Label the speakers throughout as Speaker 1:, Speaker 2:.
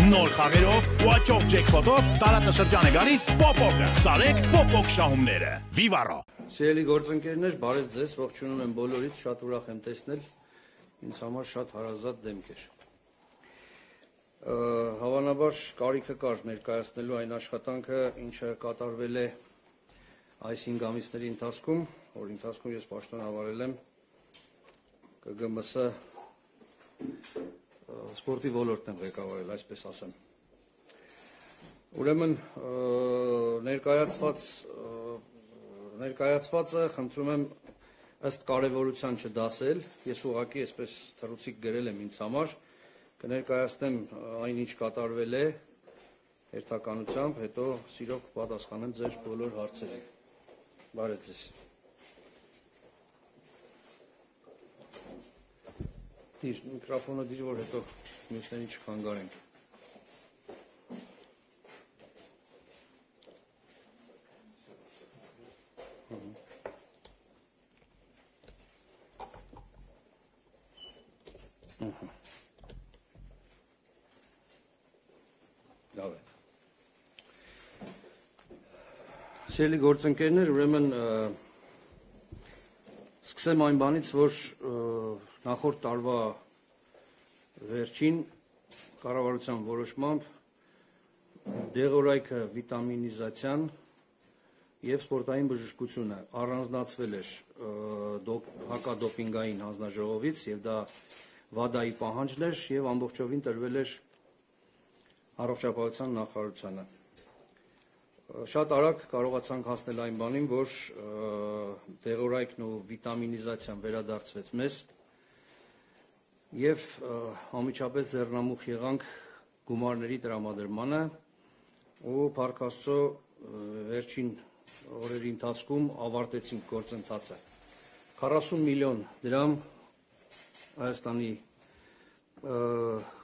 Speaker 1: Նոր խաղերով ու աճող ջեքպոտով տարածաշրջան է գալիս Պոպոկը։ Տարեք Պոպոկ շահումները։ Վիվարո։
Speaker 2: Սիրելի գործընկերներ, բարև ձեզ, ողջունում եմ բոլորիդ, շատ ուրախ եմ տեսնել, ինձ համար շատ հարազատ դեմք էր։ Հավանաբար կարիքը կար ներկայացնելու այն աշխատանքը, ինչը կատարվել է այս 5 ամիսների ընթացքում, որի ընթացքում ես պաշտոնավարել եմ ԿԳՄՍ սպորտի ոլորտն եմ ղեկավարել, այսպես ասեմ։ Ուրեմն ներկայացվածը խնդրում եմ ըստ կարևորության չդասել, ես ուղղակի այսպես թռուցիկ գրել եմ ինձ համար, կներկայացնեմ այն ինչ կատարվել է հերթականությամբ, հետո սիրով կպատասխանեմ ձեր բոլոր հարցերին։ Բարև ձեզ։ Դիր միկրոֆոնը դիր, որ հետո մյուսներին չխանգարենք։ Լավ է։ Սիրելի գործընկերներ, ուրեմն սկսեմ այն բանից, որ նախորդ տարվա վերջին կառավարության որոշմամբ դեղորայքը վիտամինիզացիան եւ սպորտային բժշկությունը առանձնացվել էր հակադոպինգային հանձնաժողովից եւ դա ՎԱԴԱ-ի պահանջն էր եւ ամբողջովին տրվել էր առողջապահության նախարարությանը։ Շատ արագ կարողացանք հասնել այն բանին, որ դեղորայքն ու վիտամինիզացիան վերադարձվեց մեզ եւ անմիջապես ձեռնամուխ եղանք գումարների տրամադրմանը ու Փառք Աստծո վերջին օրերի ընթացքում ավարտեցինք գործընթացը։ 40 միլիոն դրամ Հայաստանի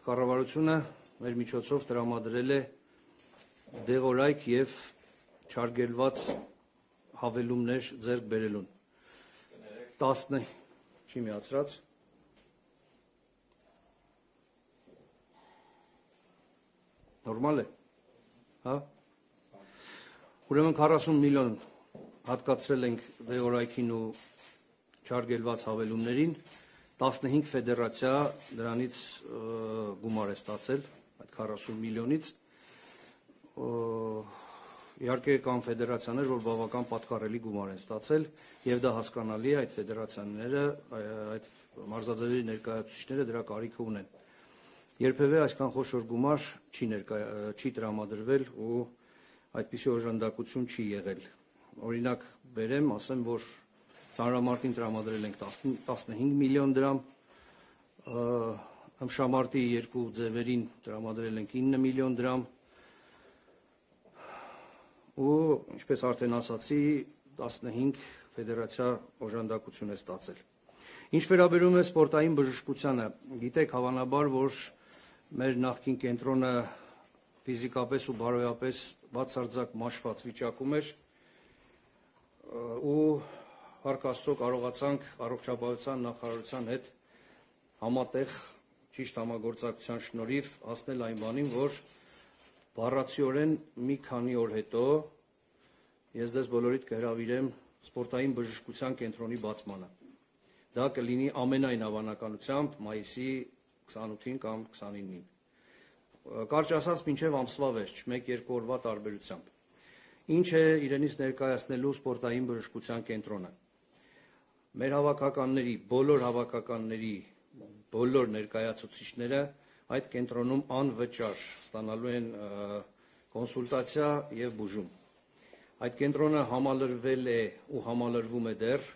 Speaker 2: կառավարությունը մեր միջոցով տրամադրել է դեղորայք եւ չարգելված հավելումներ ձեռք բերելուն։ 10 չի միացրած։ Նորմալ է, հա։ Ուրեմն 40 միլիոն հատկացրել ենք դեղորայքին ու չարգելված հավելումներին, 15 ֆեդերացիա դրանից գումար է ստացել, այդ 40 միլիոնից։ Իհարկե կան ֆեդերացիաներ, որ բավական պատկառելի գումար են ստացել, եւ դա հասկանալի է, այդ ֆեդերացիաները, այդ մարզաձևերի ներկայացուցիչները դրա կարիքը ունեն։ Երբևէ այսքան խոշոր գումար չի տրամադրվել ու այդպիսի օժանդակություն չի եղել։ Օրինակ բերեմ, ասեմ, որ ծանրամարտին տրամադրել ենք 15 միլիոն դրամ, ըմբշամարտի երկու ձևերին տրամադրել ենք 9 միլիոն դրամ ու ինչպես արդեն ասացի 15 ֆեդերացիա օժանդակություն է ստացել։ Ինչ վերաբերում է սպորտային բժշկությանը, գիտեք հավանաբար, որ մեր նախկին կենտրոնը ֆիզիկապես ու բարոյապես բացարձակ մաշված վիճակում էր ու Փառք Աստծո կարողացանք առողջապահության նախարարության հետ համատեղ ճիշտ համագործակցության շնորհիվ հասնել այն բանին, որ բառացիորեն մի քանի օր հետո ես ձեզ բոլորիդ կհրավիրեմ սպորտային բժշկության կենտրոնի բացմանը։ Դա կլինի ամենայն հավանականությամբ մայիսի 28-ին կամ 29-ին։ Կարճ ասած, մինչև ամսվա վերջ, 1-2 օրվա տարբերությամբ։ Ինչ է իրենից ներկայացնելու սպորտային բժշկության կենտրոնը։ Մեր հավաքականների, բոլոր հավաքականների, բոլոր ներկայացուցիչները այդ կենտրոնում անվճար ստանալու են կոնսուլտացիա եւ բուժում։ Այդ կենտրոնը համալրվել է ու համալրվում է դեռ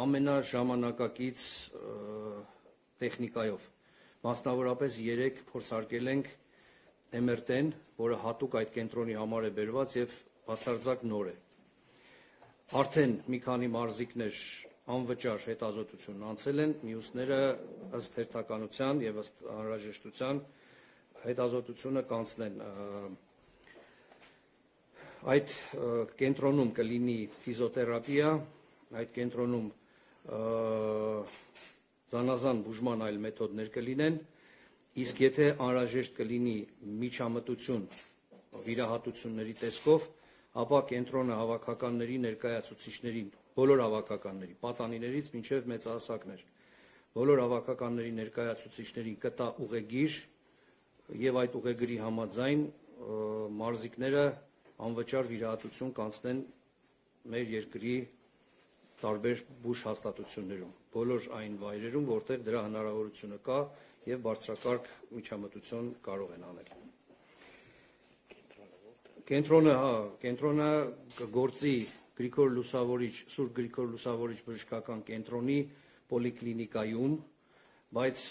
Speaker 2: ամենաժամանակակից տեխնիկայով։ Մասնավորապես 3 փորձարկել ենք MRT-ն, որը հատուկ այդ կենտրոնի համար է բերված եւ բացարձակ նոր է։ Արդեն մի քանի մարզիկներ անվճար հետազոտություն անցել են, մյուսները ըստ հերթականության եւ ըստ անհրաժեշտության հետազոտությունը կանցնեն։ Այդ կենտրոնում կլինի ֆիզիոթերապիա, այդ կենտրոնում զանազան բուժման այլ մեթոդներ կլինեն Իսկ եթե անհրաժեշտ կլինի միջամտություն վիրահատությունների տեսքով, ապա կենտրոնը հավաքականների ներկայացուցիչներին, բոլոր հավաքականների, պատանիներից մինչև մեծահասակներ, բոլոր հավաքականների ներկայացուցիչներին կտա ուղեգիր եւ այդ ուղեգրի համաձայն մարզիկները անվճար վիրահատություն կանցնեն մեր երկրի տարբեր բուժ հաստատություններում, բոլոր այն վայրերում, որտեղ դրա հնարավորությունը կա եւ բարձրակարգ միջամտություն կարող են անել։ Կենտրոնը կգործի Գրիգոր Լուսավորիչ, Սուրբ Գրիգոր Լուսավորիչ բժշկական կենտրոնի պոլիկլինիկայում, բայց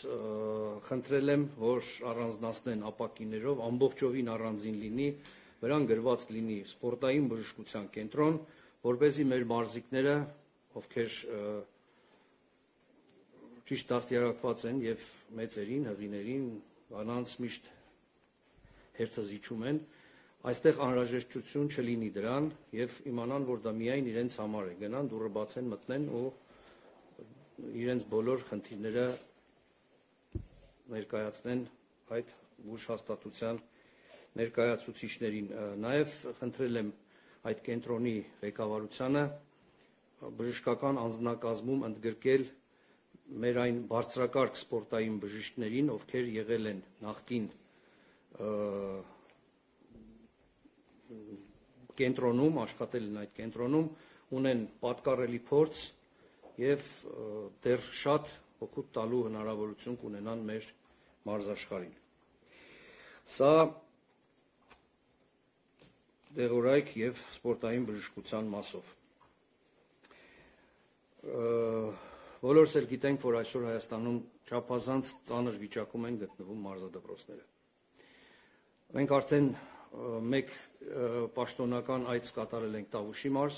Speaker 2: խնդրել եմ, որ առանձնացնեն ապակիներով, ամբողջովին առանձին լինի, վրան գրված լինի սպորտային բժշկության կենտրոն, որպեսզի մեր մարզիկները, ովքեր ճիշտ դաստիարակված են եւ մեծերին, հղիներին, կանանց միշտ հերթը զիջում են, այստեղ անհրաժեշտություն չլինի դրան եւ իմանան, որ դա միայն իրենց համար է, գնան դուռը բացեն, մտնեն ու իրենց բոլոր խնդիրները ներկայացնեն այդ բուժ հաստատության ներկայացուցիչներին։ Նաեւ խնդրել եմ այդ կենտրոնի ղեկավարությանը բժշկական անձնակազմում ընդգրկել մեր այն բարձրակարգ սպորտային բժիշկներին, ովքեր եղել են նախկին կենտրոնում, աշխատել են այդ կենտրոնում, ունեն պատկառելի փորձ եւ դեռ շատ օգուտ տալու հնարավորություն կունենան մեր մարզաշխարհին։ Սա դեղորայք եւ սպորտային բժշկության մասով։ Բոլորս էլ գիտենք, որ այսօր Հայաստանում չափազանց ծանր վիճակում են գտնվում մարզադպրոցները։ Մենք արդեն մեկ պաշտոնական այց կատարել ենք Տավուշի մարզ,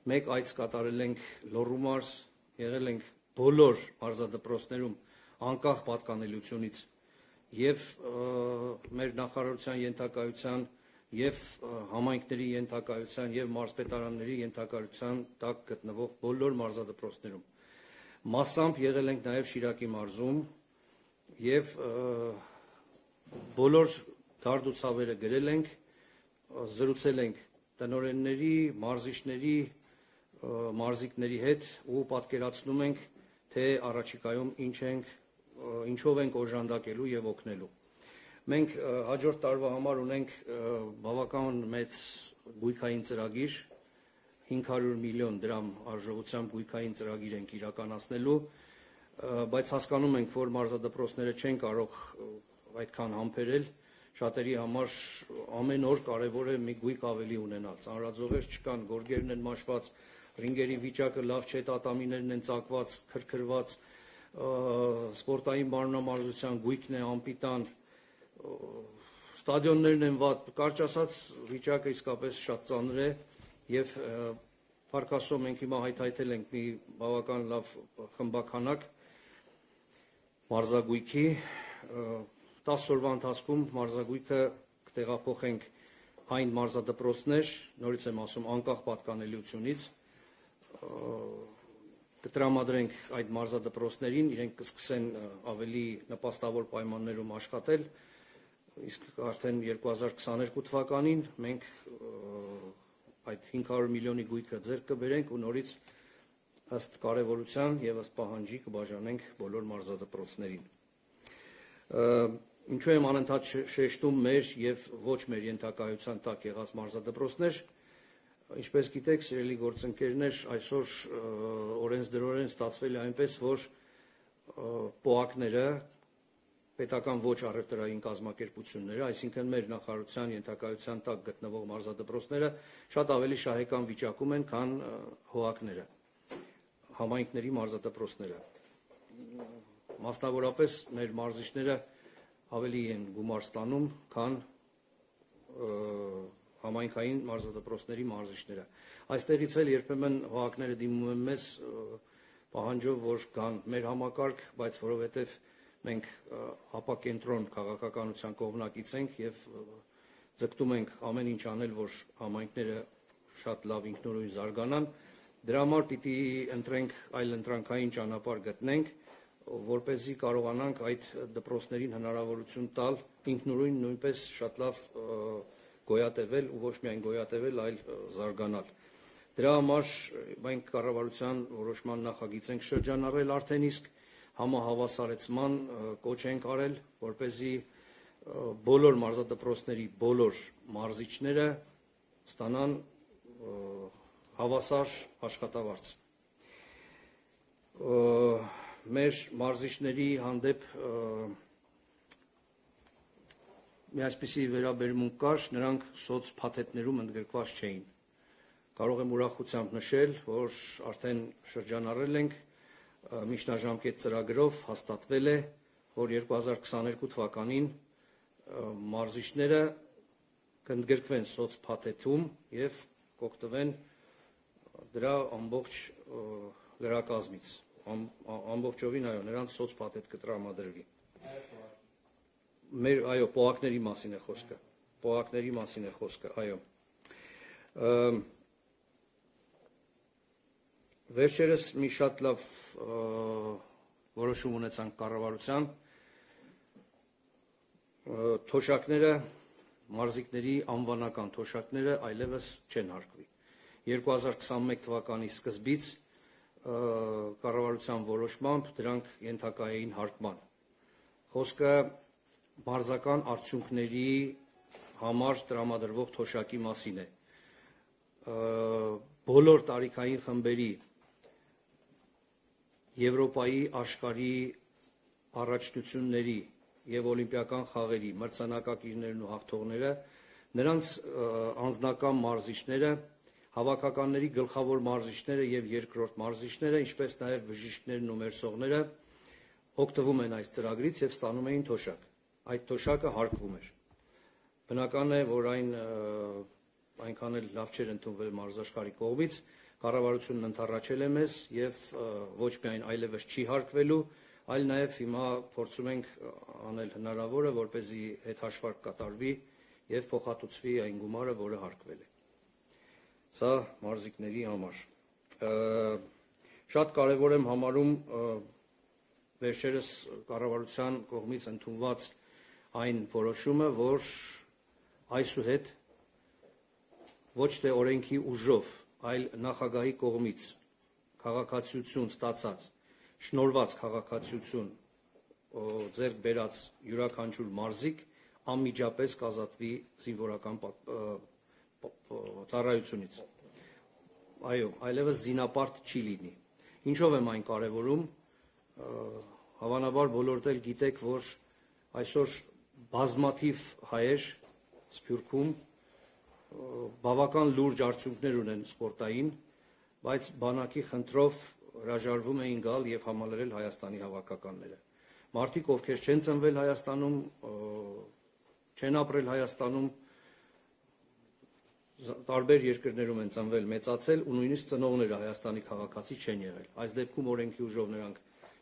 Speaker 2: մեկ այց կատարել ենք Լոռու մարզ, եղել ենք բոլոր մարզադպրոցներում անկախ պատկանելությունից եւ մեր նախարարության ենթակայության եւ համայնքների ենթակայության եւ մարզպետարանների ենթակայության տակ գտնվող բոլոր մարզադպրոցներում մասամբ եղել ենք նաեւ Շիրակի մարզում եւ բոլոր դարդ ու ցավերը գրել ենք, զրուցել ենք տնօրենների, մարզիչների, մարզիկների հետ ու պատկերացնում ենք, թե առաջիկայում ինչով ենք օժանդակելու եւ օգնելու։ Մենք հաջորդ տարվա համար ունենք բավական մեծ գույքային ծրագիր, 500 միլիոն դրամ արժողությամբ գույքային ծրագիր ենք իրականացնելու, բայց հասկանում ենք, որ մարզադպրոցները չեն կարող այդքան համբերել, շատերի համար ամեն օր կարևոր է մի գույք ավելի ունենալ, ծանրաձողեր չկան, գորգերն են մաշված, ռինգերի վիճակը լավ չէ, տատամիներն են ծակված, քրքրված, սպորտային մարմնամարզության գույքն է անպիտան, ստադիոններն են վատ, կարճ ասած վիճակը իսկապես շատ ծանր է եւ փառք մենք հիմա հայթայթել ենք մի բավական լավ խմբականակ մարզագույքի 10 օրվա ընթացքում մարզագույքը կտեղափոխենք այն մարզադպրոցներ, նորից եմ ասում անկախ պատկանելիությունից, կտրամադրենք այդ մարզադպրոցներին, իրենք կսկսեն ավելի նպաստավոր պայմաններում աշխատել, իսկ արդեն 2022 թվականին մենք այդ 500 միլիոնի գույքը ձեռք կբերենք ու նորից ըստ կարևորության եւ ըստ պահանջի կբաժանենք բոլոր մարզադպրոցներին։ Ինչու եմ անընդհատ շեշտում մեր եւ ոչ մեր ենթակայության տակ եղած մարզադպրոցներ, ինչպես գիտեք, սիրելի գործընկերներ, այսօր օրենսդրորեն ստացվել է այնպես, որ ՊՕԱԿ-ները, պետական ոչ առևտրային կազմակերպությունները, այսինքն մեր նախարարության ենթակայության տակ գտնվող մարզադպրոցները շատ ավելի շահեկան վիճակում են, քան ՀՕԱԿ-ները, համայնքների մարզադպրոցները։ Մասնավորապես մեր մարզիչները ավելի են գումար ստանում, քան համայնքային մարզադպրոցների մարզիչները։ Այստեղից էլ երբեմն ՀՕԱԿ-ները դիմում են մեզ պահանջով, որ կան մեր համակարգ, բայց որովհետև մենք ապակենտրոն քաղաքականության կողմնակից ենք եւ ձգտում ենք ամեն ինչ անել, որ համայնքները շատ լավ ինքնուրույն զարգանան, դրա համար պիտի ընտրենք այլ ընտրանքային ճանապարհ գտնենք, որպեսզի կարողանանք այդ դպրոցներին հնարավորություն տալ ինքնուրույն նույնպես շատ լավ գոյատևել ու ոչ միայն գոյատևել, այլ զարգանալ։ Դրա համար մենք կառավարության որոշման նախագիծ ենք շրջանառել արդեն իսկ համահավասարեցման կոչ ենք արել, որպեսզի բոլոր մարզադպրոցների բոլոր մարզիչները ստանան հավասար աշխատավարձ։ Մեր մարզիչների հանդեպ մի այսպիսի վերաբերմունք կար, նրանք սոցփաթեթներում ընդգրկված չէին։ Կարող եմ ուրախությամբ նշել, որ արդեն շրջանառել ենք միջնաժամկետ ծրագրով հաստատվել է, որ 2022 թվականին մարզիչները կընդգրկվեն սոցփաթեթում եւ կօգտվեն դրա ամբողջ լրակազմից, ամբողջովին այո, նրանց սոցփաթեթ կտրամադրվի։ Այո, պոակների մասին է խոսքը, պոակների մասին է խոսքը, այո։ Վերջերս մի շատ լավ որոշում ունեցանք կառավարության, թոշակները, մարզիկների անվանական թոշակները այլևս չեն հարկվի։ 2021 թվականի սկզբից կառավարության որոշմամբ դրանք ենթակա էին հարկման։ Խոսքը մարզական արդյունքների համար տրամադրվող թոշակի մասին է։ Բոլոր տարիքային խմբերի Եվրոպայի աշխարհի առաջնությունների եւ օլիմպիական խաղերի մրցանակակիրներն ու հաղթողները, նրանց անձնական մարզիչները, հավաքականների գլխավոր մարզիչները եւ երկրորդ մարզիչները, ինչպես նաեւ բժիշկներն ու մերսողները օգտվում են այս ծրագրից եւ ստանում էին թոշակ։ Այդ թոշակը հարկվում էր։ Բնական է, որ այնքան էլ լավ չէր ընդունվել մարզաշխարհի կողմից, կառավարությունն ընդառաջել է մեզ եւ ոչ միայն այլևս չի հարկվելու, այլ նաեւ հիմա փորձում ենք անել հնարավորը, որպեսզի հետհաշվարկ կատարվի եւ փոխհատուցվի այն գումարը, որը հարկվել է։ Սա մարզիկների համար։ Շատ կարեւոր եմ համարում վերջերս կառավարության կողմից ընդունված այն որոշումը, որ այսուհետ ոչ թե օրենքի ուժով, այլ նախագահի կողմից քաղաքացիություն ստացած, շնորհված քաղաքացիություն ձեռք բերած յուրաքանչյուր մարզիկ անմիջապես կազատվի զինվորական ծառայությունից։ Այո, այլևս զինապարտ չի լինի։ Ինչով եմ այն կարևորում, հավանաբար բոլորդ էլ գիտեք, որ այսօր բազմաթիվ հայեր Սփյուռքում բավական լուրջ արդյունքներ ունեն սպորտային, բայց բանակի խնդրով հրաժարվում էին գալ եւ համալրել Հայաստանի հավաքականները։ Մարդիկ, ովքեր չեն ծնվել Հայաստանում, չեն ապրել Հայաստանում, տարբեր երկրներում են ծնվել, մեծացել ու նույնիսկ ծնողները Հայաստանի քաղաքացի չեն եղել։ Այս դեպքում օրենքի ուժով նրանք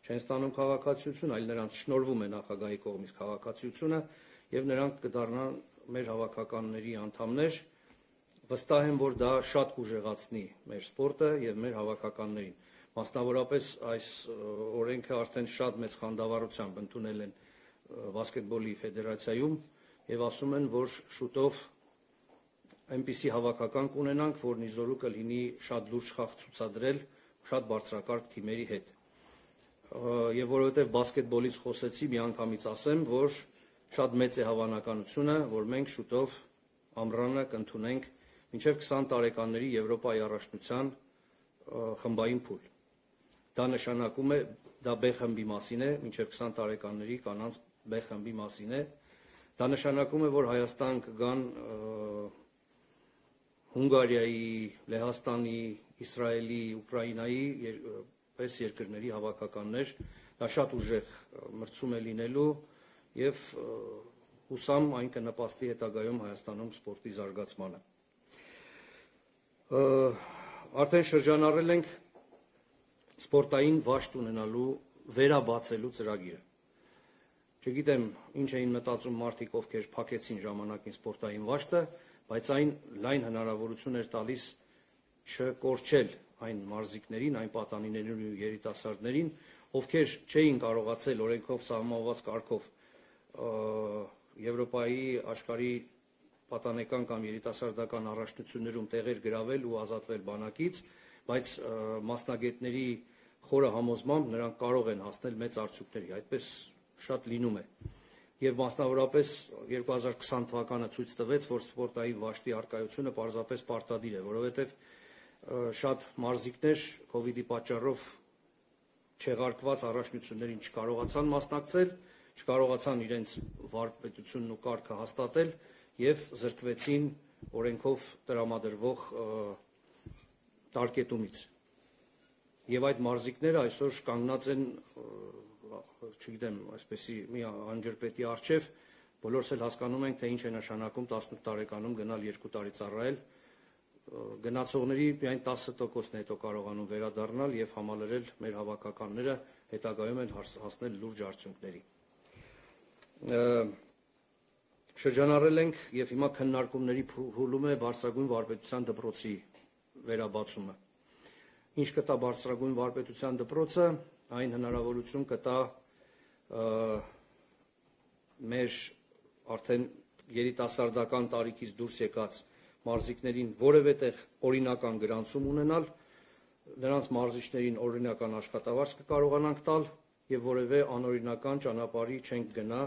Speaker 2: չեն ստանում քաղաքացիություն, այլ նրանց շնորհվում է նախագահի կողմից քաղաքացիությունը եւ նրանք կդառնան մեր հավաքականների անդամներ։ Վստահ եմ, որ դա շատ կուժեղացնի մեր սպորտը եւ մեր հավաքականներին։ Մասնավորապես այս օրենքը արդեն շատ մեծ խանդավառությամբ ընդունել են բասկետբոլի ֆեդերացիայում եւ ասում են, որ շուտով այնպիսի հավաքական կունենանք, որն իզորու կլինի շատ լուրջ խաղ ցուցադրել շատ բարձրակարգ թիմերի հետ։ Եվ որովհետեւ բասկետբոլից խոսեցի, միանգամից ասեմ, որ շատ մեծ է հավանականությունը, որ մենք շուտով ամռանը կընդունենք մինչև 20 տարեկանների Եվրոպայի առաջնության խմբային փուլ։ Դա նշանակում է, դա B խմբի մասին է, մինչև 20 տարեկանների կանանց B խմբի մասին է։ Դա նշանակում է, որ Հայաստան կգան Հունգարիայի, Լեհաստանի, Իսրայելի, Ուկրաինայի պես երկրների հավաքականներ, դա շատ ուժեղ մրցում է լինելու եւ հուսամ այն կնպաստի հետագայում Հայաստանում սպորտի զարգացմանը։ Արդեն շրջանառել ենք սպորտային վաշտ ունենալու վերաբացելու ծրագիրը։ Չգիտեմ ինչ էին մտածում մարդիկ, ովքեր փակեցին ժամանակին սպորտային վաշտը, բայց այն լայն հնարավորություն էր տալիս չկորչել այն մարզիկներին, այն պատանիներին ու երիտասարդներին, ովքեր չէին կարողացել օրենքով սահմանված կարգով Եվրոպայի աշխարհի պատանեկան կամ երիտասարդական առաջնություններում տեղեր գրավել ու ազատվել բանակից, բայց մասնագետների խորը համոզմամբ նրանք կարող են հասնել մեծ արդյունքների, այդպես շատ լինում է։ Եվ մասնավորապես 2020 թվականը ցույց տվեց, որ սպորտային վաշտի արկայությունը պարզապես պարտադիր է, որովհետև շատ մարզիկներ COVID-ի պատճառով չեղարկված առաջնություններին չկարողացան մասնակցել, չկարողացան իրենց վարպետությունն ու կարգը հաստատել եւ զրկվեցին օրենքով տրամադրվող տարկետումից։ Եվ այդ մարզիկները այսօր կանգնած են, չգիտեմ, այսպեսի մի անջրպետի առջև, բոլորս էլ հասկանում ենք, թե ինչ է նշանակում 18 տարեկանում գնալ 2 տարի ծառայել, գնացողների միայն 10%-ն է հետո կարողանում վերադառնալ եւ համալրել մեր հավաքականները, հետագայում էլ հասնել լուրջ արդյունքների։ Շրջանառել ենք եւ հիմա քննարկումների փուլում է բարձրագույն վարպետության դպրոցի վերաբացումը։ Ինչ կտա բարձրագույն վարպետության դպրոցը, այն հնարավորություն կտա մեր արդեն երիտասարդական տարիքից դուրս եկած մարզիկներին որևէ տեղ օրինական գրանցում ունենալ, նրանց մարզիչներին օրինական աշխատավարձ կկարողանանք տալ եւ որևէ անօրինական ճանապարհի չենք գնա,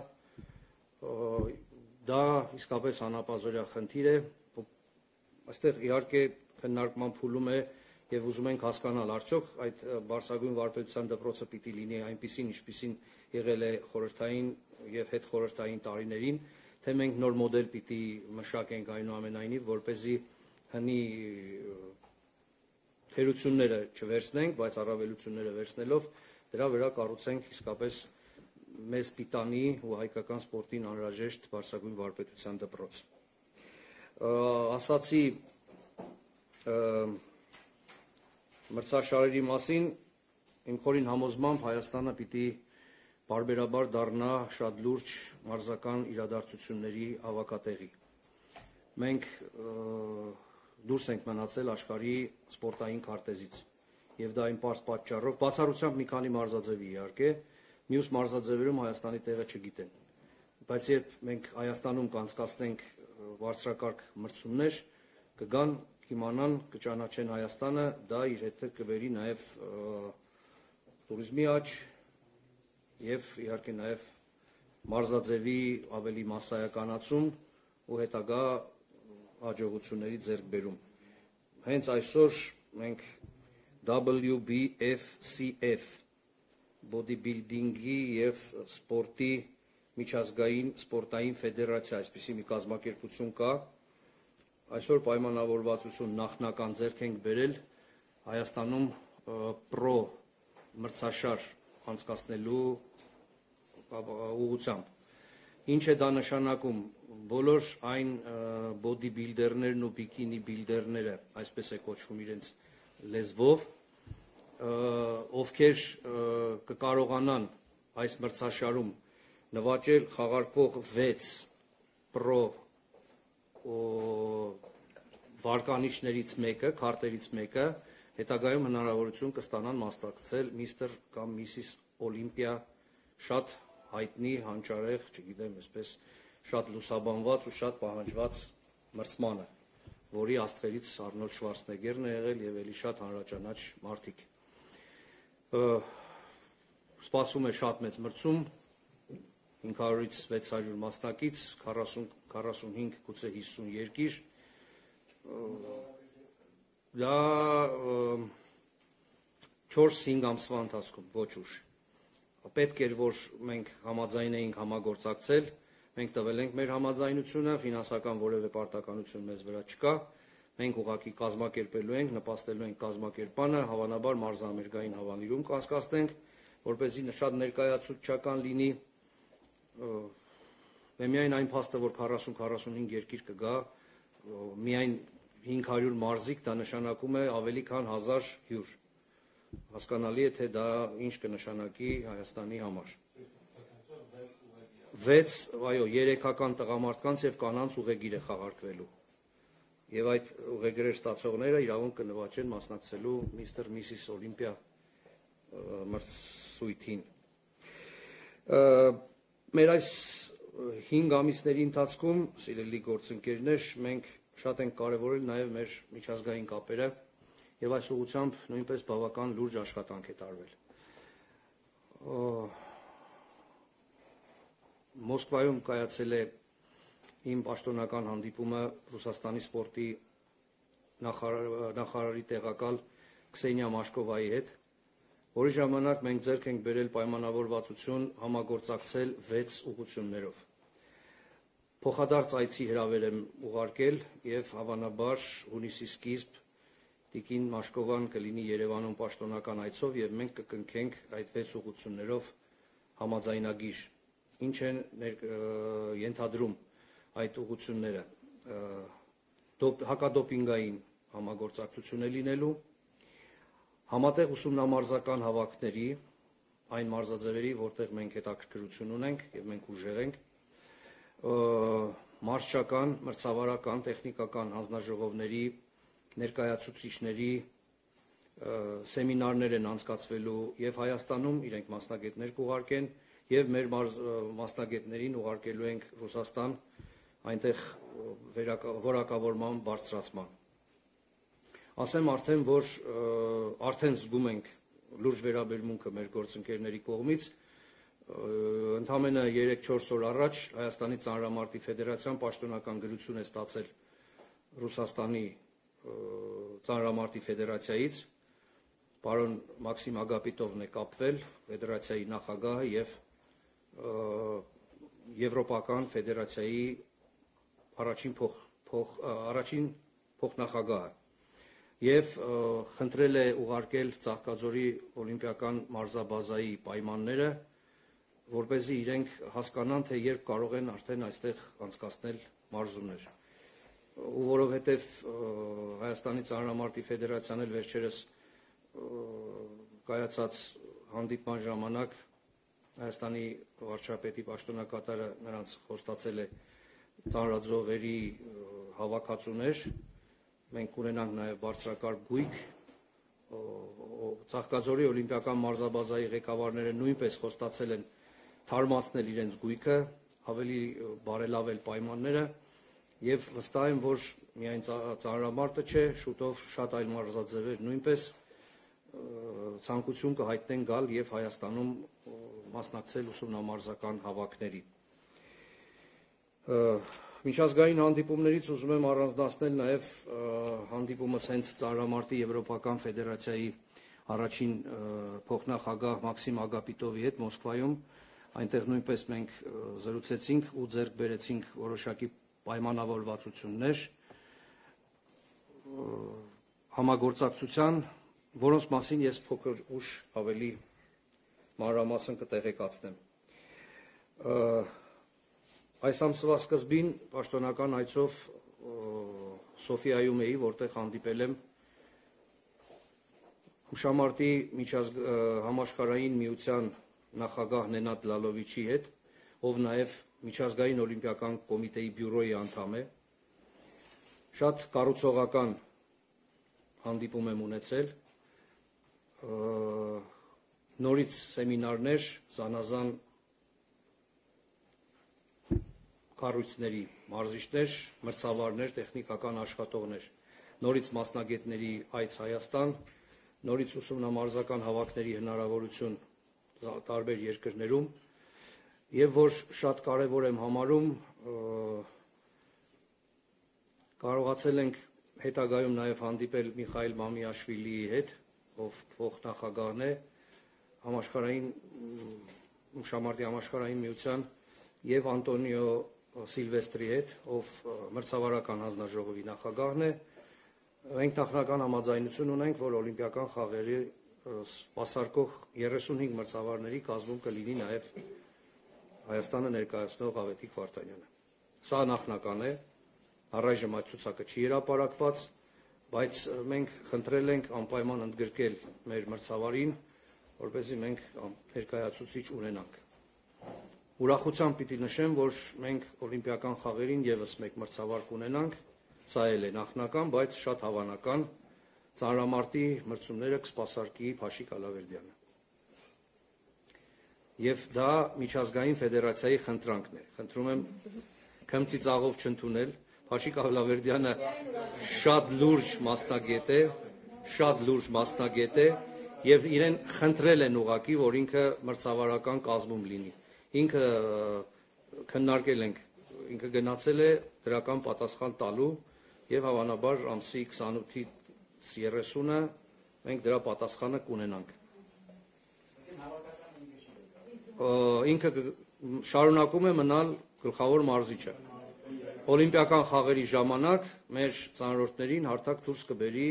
Speaker 2: դա իսկապես անապազորյա խնդիր է, այստեղ իհարկե քննարկման փուլում է եւ ուզում ենք հասկանալ արդյոք այդ բարձրագույն վարպետության դպրոցը պիտի լինի այնպիսին, ինչպիսին եղել է խորհրդային եւ հետխորհրդային տարիներին, թե մենք նոր մոդել պիտի մշակենք այնուամենայնիվ, որպեսզի հնի թերությունները չվերցնենք, բայց առավելությունները վերցնելով դրա վրա կառուցենք իսկապես մեզ պիտանի ու հայկական սպորտին անհրաժեշտ բարձրագույն վարպետության դպրոց։ Ասացի մրցաշարերի մասին, իմ խորին համոզմամբ Հայաստանը պիտի բարբերաբար դառնա շատ լուրջ մարզական իրադարձությունների հավաքատեղի։ Մենք դուրս ենք մնացել աշխարհի սպորտային քարտեզից եւ դա այն պարզ պատճառով, բացառությամբ մի քանի մարզաձևի իհարկե, մյուս մարզաձևերում Հայաստանի տեղը չգիտեն։ Բայց երբ մենք Հայաստանում կանցկացնենք բարձրակարգ մրցումներ, կգան, կիմանան, կճանաչեն Հայաստանը, դա իր հետ կբերի նաեւ տուրիզմի աճ եւ իհարկե նաեւ մարզաձևի ավելի մասսայականացում ու հետագա հաջողությունների ձեռքբերում։ Հենց այսօր մենք WBFCF Bodybuilding-ի եւ սպորտի միջազգային սպորտային ֆեդերացիա, այսպիսի մի կազմակերպություն կա, այսօր պայմանավորվածություն նախնական ձեռք ենք բերել Հայաստանում պրո մրցաշար անցկացնելու ուղղությամբ։ Ինչ է դա նշանակում, բոլոր այն բոդիբիլդերներն ու բիկինի բիլդերները, այսպես է կոչվում իրենց լեզվով, ովքեր կկարողանան այս մրցաշարում նվաճել խաղարկվող 6 պրո վարկանիշներից մեկը, քարտերից մեկը, հետագայում հնարավորություն կստանան մասնակցել Միսթր կամ Միսիս Օլիմպիա շատ հայտնի, հանճարեղ, չգիտեմ, այսպես շատ լուսաբանված ու շատ պահանջված մրցմանը, որի աստղերից Արնոլդ Շվարցնեգերն է եղել եւ ելի շատ հանրաճանաչ մարդիկ։ Սպասվում է շատ մեծ մրցում, 500-ից 600 մասնակից, 40-45, գուցե 50 երկիր։ Դա 4-5 ամսվա ընթացքում, ոչ ուշ։ Պետք էր, որ մենք համաձայնեինք համագործակցել, մենք տվել ենք մեր համաձայնությունը, ֆինանսական որևէ պարտականություն մեզ վրա չկա, մենք ուղղակի կազմակերպելու ենք, նպաստելու ենք կազմակերպանը, հավանաբար մարզամերգային հավանիրում կանցկացնենք, որպեսզի շատ ներկայացուցչական լինի, միայն այն փաստը, որ 40-45 երկիր կգա, միայն 500 մարզիկ, դա նշանակում է ավելի քան 1000 հյուր։ Հասկանալի է, թե դա ինչ կնշանակի Հայաստանի համար։ 6, այո, 3-ական տղամարդկանց եւ կանանց ուղեգիր է խաղարկվելու։ Եվ այդ ուղեգրեր ստացողները իրավունք կնվաճեն մասնակցելու Միսթր Միսիս Օլիմպիա մրցույթին։ Մեր այս 5 ամիսների ընթացքում, սիրելի գործընկերներ, մենք շատ ենք կարևորել նաև մեր միջազգային կապերը եւ այս ուղղությամբ նույնպես բավական լուրջ աշխատանք է տարվել։ Մոսկվայում կայացել է իմ պաշտոնական հանդիպումը Ռուսաստանի սպորտի նախարարի տեղակալ Քսենիա Մաշկովայի հետ, որի ժամանակ մենք ձեռք ենք բերել պայմանավորվածություն համագործակցել 6 ուղղություններով։ Փոխադարձ այցի հրավեր եմ ուղարկել եւ հավանաբար հունիսի սկիզբ Տիկին Մաշկովան կլինի Երևանում պաշտոնական այցով եւ մենք կկնքենք այդ 6 ուղղություններով համաձայնագիր, ինչ են ենթադրում այդ ուղղությունները, հակադոպինգային համագործակցություն է լինելու, համատեղ ուսումնամարզական հավաքների, այն մարզաձևերի, որտեղ մենք հետաքրքրություն ունենք եւ մենք ուժեղ ենք, մարզչական, մրցավարական, տեխնիկական հանձնաժողովների ներկայացուցիչների սեմինարներ են անցկացվելու եւ Հայաստանում իրենք մասնագետներ կուղարկեն եւ մեր մասնագետներին ուղարկելու ենք Ռուսաստան այնտեղ որակավորման բարձրացման։ Ասեմ արդեն, որ արդեն զգում ենք լուրջ վերաբերմունքը մեր գործընկերների կողմից, ընդամենը 3-4 օր առաջ Հայաստանի ծանրամարտի ֆեդերացիան պաշտոնական գրություն է ստացել Ռուսաստանի ծանրամարտի ֆեդերացիայից, պարոն Մաքսիմ Ագապիտովն է կապվել, ֆեդերացիայի նախագահը եւ Եվրոպական ֆեդերացիայի առաջին փոխնախագահը եւ խնդրել է ուղարկել Ծաղկաձորի օլիմպիական մարզաբազայի պայմանները, որպեսզի իրենք հասկանան, թե երբ կարող են արդեն այստեղ անցկացնել մարզումներ։ Ու որովհետև Հայաստանի ծանրամարտի ֆեդերացիան էլ վերջերս կայացած հանդիպման ժամանակ Հայաստանի վարչապետի պաշտոնակատարը նրանց խոստացել է ծանրաձողերի հավաքածուներ, մենք ունենանք նաև բարձրակարգ գույք, Ծաղկաձորի օլիմպիական մարզաբազայի ղեկավարները նույնպես խոստացել են թարմացնել իրենց գույքը, ավելի բարելավել պայմանները եւ վստահ եմ, որ միայն ծանրամարտը չէ, շուտով շատ այլ մարզաձևեր նույնպես ցանկություն կհայտնեն գալ եւ Հայաստանում մասնակցել ուսումնամարզական հավաքների։ Միջազգային հանդիպումներից ուզում եմ առանձնացնել նաև հանդիպումս հենց ծանրամարտի Եվրոպական ֆեդերացիայի առաջին փոխնախագահ Մաքսիմ Ագապիտովի հետ Մոսկվայում, այնտեղ նույնպես մենք զրուցեցինք ու ձեռք բերեցինք որոշակի պայմանավորվածություններ համագործակցության, որոնց մասին ես փոքր ուշ ավելի մանրամասն կտեղեկացնեմ։ Այս ամսվա սկզբին պաշտոնական այցով Սոֆիայում էի, որտեղ հանդիպել եմ Հուշամարտի համաշխարհային միության նախագահ Նենատ Լալովիչի հետ, ով նաև միջազգային օլիմպիական կոմիտեի բյուրոյի անդամ է։ Շատ կառուցողական հանդիպում եմ ունեցել, նորից սեմինարներ, զանազան կառույցների մարզիչներ, մրցավարներ, տեխնիկական աշխատողներ, նորից մասնագետների այց Հայաստան, նորից ուսումնամարզական հավաքների հնարավորություն տարբեր երկրներում եւ որ շատ կարեւոր եմ համարում, կարողացել ենք հետագայում նաեւ հանդիպել Միխայիլ Մամիաշվիլիի հետ, ով փոխնախագահն է համաշխարհային Հուշամարտի համաշխարհային միության եւ Անտոնիո Սիլվեստրի հետ, ով մրցավարական հանձնաժողովի նախագահն է, մենք նախնական համաձայնություն ունենք, որ օլիմպիական խաղերի սպասարկող 35 մրցավարների կազմում կլինի նաև Հայաստանը ներկայացնող Ավետիք Վարդանյանը։ Սա նախնական է, առայժմ այդ ցուցակը չի հրապարակված, բայց մենք խնդրել ենք անպայման ընդգրկել մեր մրցավարին, որպեսզի մենք ներկայացուցիչ ունենանք։ Ուրախությամբ պիտի նշեմ, որ մենք օլիմպիական խաղերին եւս մեկ մրցավար կունենանք, սա էլ է նախնական, բայց շատ հավանական ծանրամարտի մրցումները կսպասարկի Փաշիկ Ալավերդյանը։ եւ դա միջազգային ֆեդերացիայի խնդրանքն է։ Խնդրում եմ քմծի ծաղով չընդունել։ Փաշիկ Ալավերդյանը շատ լուրջ մասնագետ է եւ իրեն խնդրել են ուղակի, որ ինքը մրցավարական կազմում լինի։ Ինքը քննարկել ենք, ինքը գնացել է դրական պատասխան տալու եւ հավանաբար ամսի 28-ից 30-ը մենք դրա պատասխանը կունենանք։ Ինքը շարունակում է մնալ գլխավոր մարզիչը։ Օլիմպիական խաղերի ժամանակ մեր ծանրորդներին հարթակ դուրս կբերի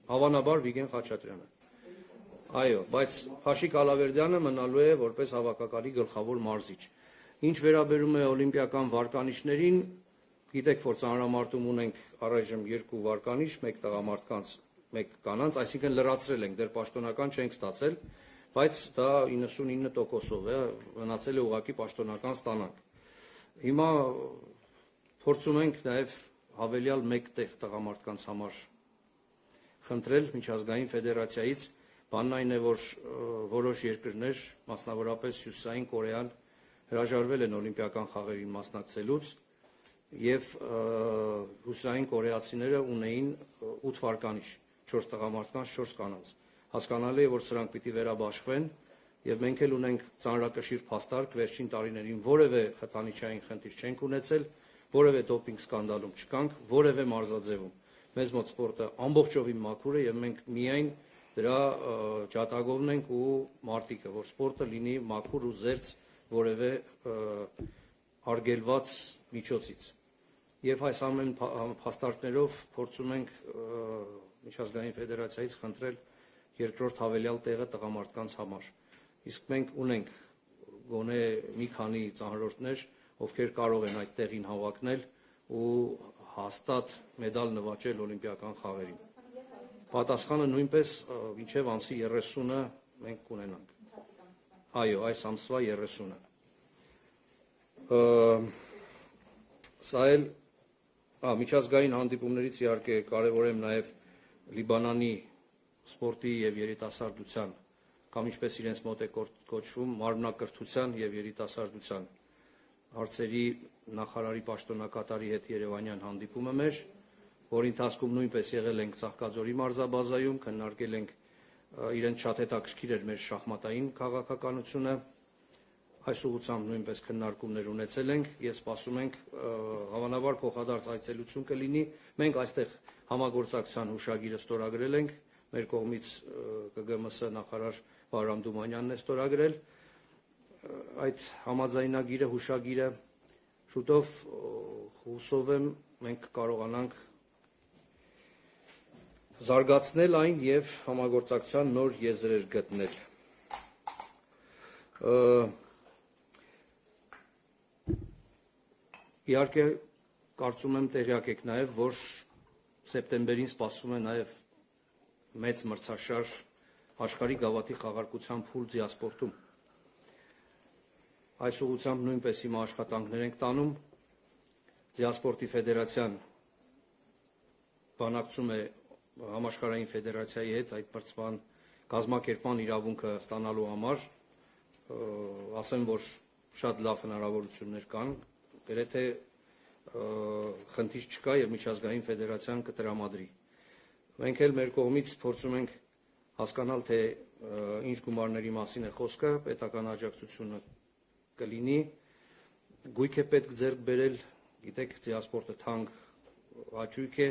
Speaker 2: հավանաբար Վիգեն Խաչատրյանը։ Այո, բայց Փաշիկ Ալավերդյանը մնալու է որպես հավաքականի գլխավոր մարզիչ։ Ինչ վերաբերում է օլիմպիական վարկանիշներին, գիտեք, որ ծանրամարտում ունենք առայժմ 2 վարկանիշ, 1 տղամարդկանց, 1 կանանց, այսինքն լրացրել ենք, դեռ պաշտոնական չենք ստացել, բայց դա 99%-ով է, մնացել է ուղղակի պաշտոնական ստանանք։ Հիմա փորձում ենք նաև հավելյալ 1 տեղ տղամարդկանց համար խնդրել միջազգային ֆեդերացիայից, բանն այն է, որ որոշ երկրներ, մասնավորապես Հյուսիսային Կորեան, հրաժարվել են օլիմպիական խաղերին մասնակցելուց եւ հյուսիսային կորեացիները ունեին 8 վարկանիշ, 4 տղամարդկանց, 4 կանանց։ Հասկանալի է, որ սրանք պիտի վերաբաշխվեն եւ մենք էլ ունենք ծանրակշիռ փաստարկ, վերջին տարիներին որևէ խթանիչային խնդիր չենք ունեցել, որևէ դոպինգ սկանդալում չկանք, որևէ մարզաձևում։ Մեզ մոտ սպորտը ամբողջովին մաքուր է եւ մենք միայն դրա ջատագովն ենք ու մարտիկը, որ սպորտը լինի մաքուր ու զերծ որևէ արգելված միջոցից։ Եվ այս ամեն փաստարկներով փորձում ենք միջազգային ֆեդերացիայից խնդրել երկրորդ հավելյալ տեղը տղամարդկանց համար։ Իսկ մենք ունենք գոնե մի քանի ծանրորդներ, ովքեր կարող են այդ տեղին հավակնել ու հաստատ մեդալ նվաճել օլիմպիական խաղերին։ Պատասխանը նույնպես մինչև ամսի 30-ը մենք կունենանք։ Այո, այս ամսվա 30-ը։ Սա էլ միջազգային հանդիպումներից իհարկե կարևոր եմ նաև Լիբանանի սպորտի եւ երիտասարդության կամ ինչպես իրենց մոտ է կոչվում մարմնակրթության եւ երիտասարդության հարցերի նախարարի պաշտոնակատարի հետ Երևանյան հանդիպումը մեր, որի ընթացքում նույնպես եղել ենք Ծաղկաձորի մարզաբազայում, քննարկել ենք իրենց շատ հետաքրքիր էր մեր շախմատային քաղաքականությունը, այս ուղղությամբ նույնպես քննարկումներ ունեցել ենք եւ սպասում ենք հավանաբար փոխադարձ այցելություն կլինի։ Մենք այստեղ համագործակցության հուշագիրը ստորագրել ենք, մեր կողմից ԿԳՄՍ նախարար Վահրամ Դումանյանն է ստորագրել այդ համաձայնագիրը, հուշագիրը շուտով հուսով եմ մենք կարողանանք զարգացնել այն եւ համագործակցության նոր եզրեր գտնել։ Իհարկե կարծում եմ տեղյակ եք նաեւ, որ սեպտեմբերին սպասվում է նաեւ մեծ մրցաշար աշխարհի գավաթի խաղարկության փուլ դիասպորտում։ Այս ուղղությամբ նույնպես հիմա աշխատանքներ ենք տանում։ Դիասպորտի ֆեդերացիան բանակցում է համաշխարհային ֆեդերացիայի հետ այդ մրցման կազմակերպման իրավունքը ստանալու համար, ասեմ, որ շատ լավ հնարավորություններ կան, գրեթե խնդիր չկա եւ միջազգային ֆեդերացիան կտրամադրի։ Մենք էլ մեր կողմից փորձում ենք հասկանալ, թե ինչ գումարների մասին է խոսքը, պետական աջակցությունը կլինի, գույք է պետք ձեռք բերել, գիտեք, դիասպորտը թանկ աճույք է,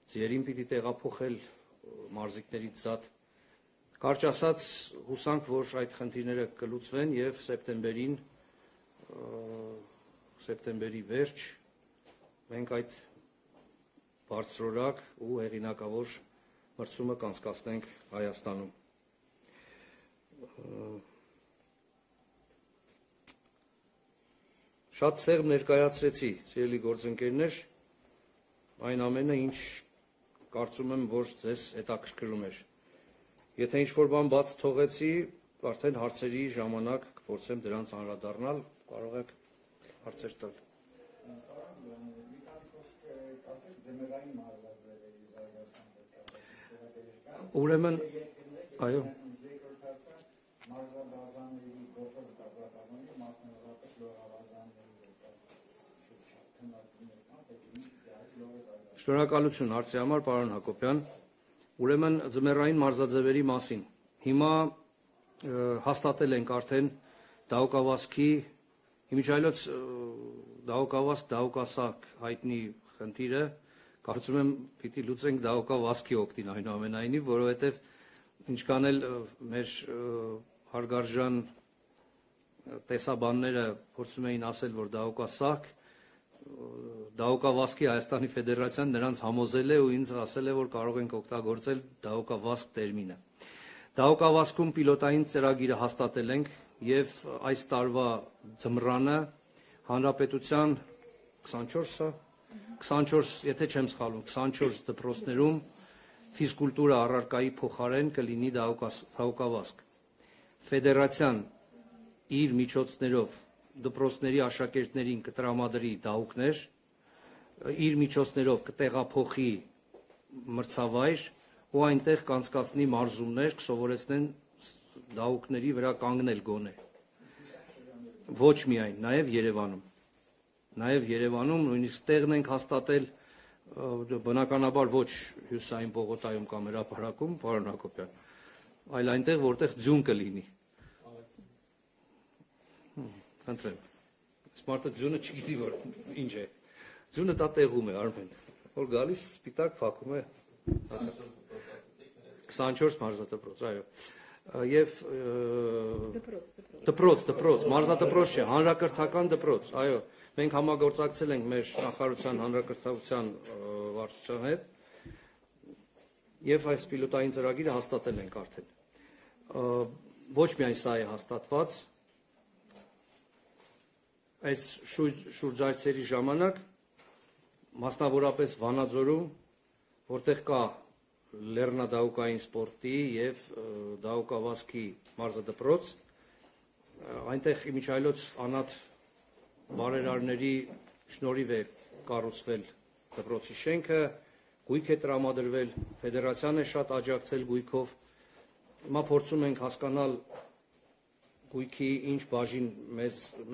Speaker 2: ձիերին պիտի տեղափոխել մարզիկներից զատ։ Կարճ ասած, հուսանք, որ այդ խնդիրները կլուծվեն եւ սեպտեմբերի վերջ մենք այդ բարձրորակ ու հեղինակավոր մրցումը կանցկացնենք Հայաստանում։ Շատ սեղմ ներկայացրեցի, սիրելի գործընկերներ, այն ամենը, ինչ կարծում եմ, որ ձեզ հետաքրքրում էր։ Եթե ինչ-որ բան բաց թողեցի, արդեն հարցերի ժամանակ կփորձեմ դրանց անդրադառնալ, կարող եք հարցեր տալ։ Ուրեմն, այո։ Շնորհակալություն հարցի համար, պարոն Հակոբյան։ Ուրեմն ձմեռային մարզաձևերի մասին։ Հիմա հաստատել ենք արդեն դահուկավազքի, իմիջայլոց դահուկավազք, դահուկասակ հայտնի խնդիրը, կարծում եմ պիտի լուծենք դահուկավազքի օգտին այնուամենայնիվ, որովհետև ինչքան էլ մեր հարգարժան տեսաբանները փորձում էին ասել, որ դահուկասակ, դահուկավազքի Հայաստանի Ֆեդերացիան նրանց համոզել է ու ինձ ասել է, որ կարող ենք օգտագործել դահուկավազք տերմինը։ Դահուկավազքում պիլոտային ծրագիրը հաստատել ենք եւ այս տարվա ձմռանը հանրապետության 24, եթե չեմ սխալվում, 24 դպրոցներում ֆիզկուլտուրա առարկայի փոխարեն կլինի դահուկավազք։ Ֆեդերացիան իր միջոցներով դպրոցների աշակերտներին կտրամադրի դահուկներ, իր միջոցներով կտեղափոխի մրցավայր ու այնտեղ կանցկացնի մարզումներ, կսովորեցնեն դահուկների վրա կանգնել գոնե։ Ոչ միայն, նաև Երևանում, նույնիսկ տեղն ենք հաստատել, բնականաբար ոչ հյուսային Բողոկայում կամ հրապարակում, պարոն Հակոբյան, այլ այնտեղ, որտեղ ձյուն կլինի։ Խնդրեմ, սմարտը ձյունը չգիտի, որ ինչ է, ձյունը դա տեղում է, Արմեն, որ գալիս սպիտակ փակում է 24 մարզադպրոց, այո, և դպրոց, մարզադպրոց չէ, հանրակրթական դպրոց, այո, մենք համագործակցել ենք մեր նախարարության հանրակրթության վարչության հետ և այս պիլոտային ծրագիրը հաստատել ենք արդեն։ Ոչ միայն սա է հաստատված, այս շուրջայցերի ժամանակ, մասնավորապես Վանաձորում, որտեղ կա լեռնադահուկային սպորտի և դահուկավազքի մարզադպրոց, այնտեղ իմիջայլոց անհատ բարերարների շնորհիվ է կառուցվել դպրոցի շենքը, գույք է տրամադրվել, ֆեդերացիան է շատ աջակցել գույքով, հիմա փորձում ենք հասկանալ գույքի ինչ բաժին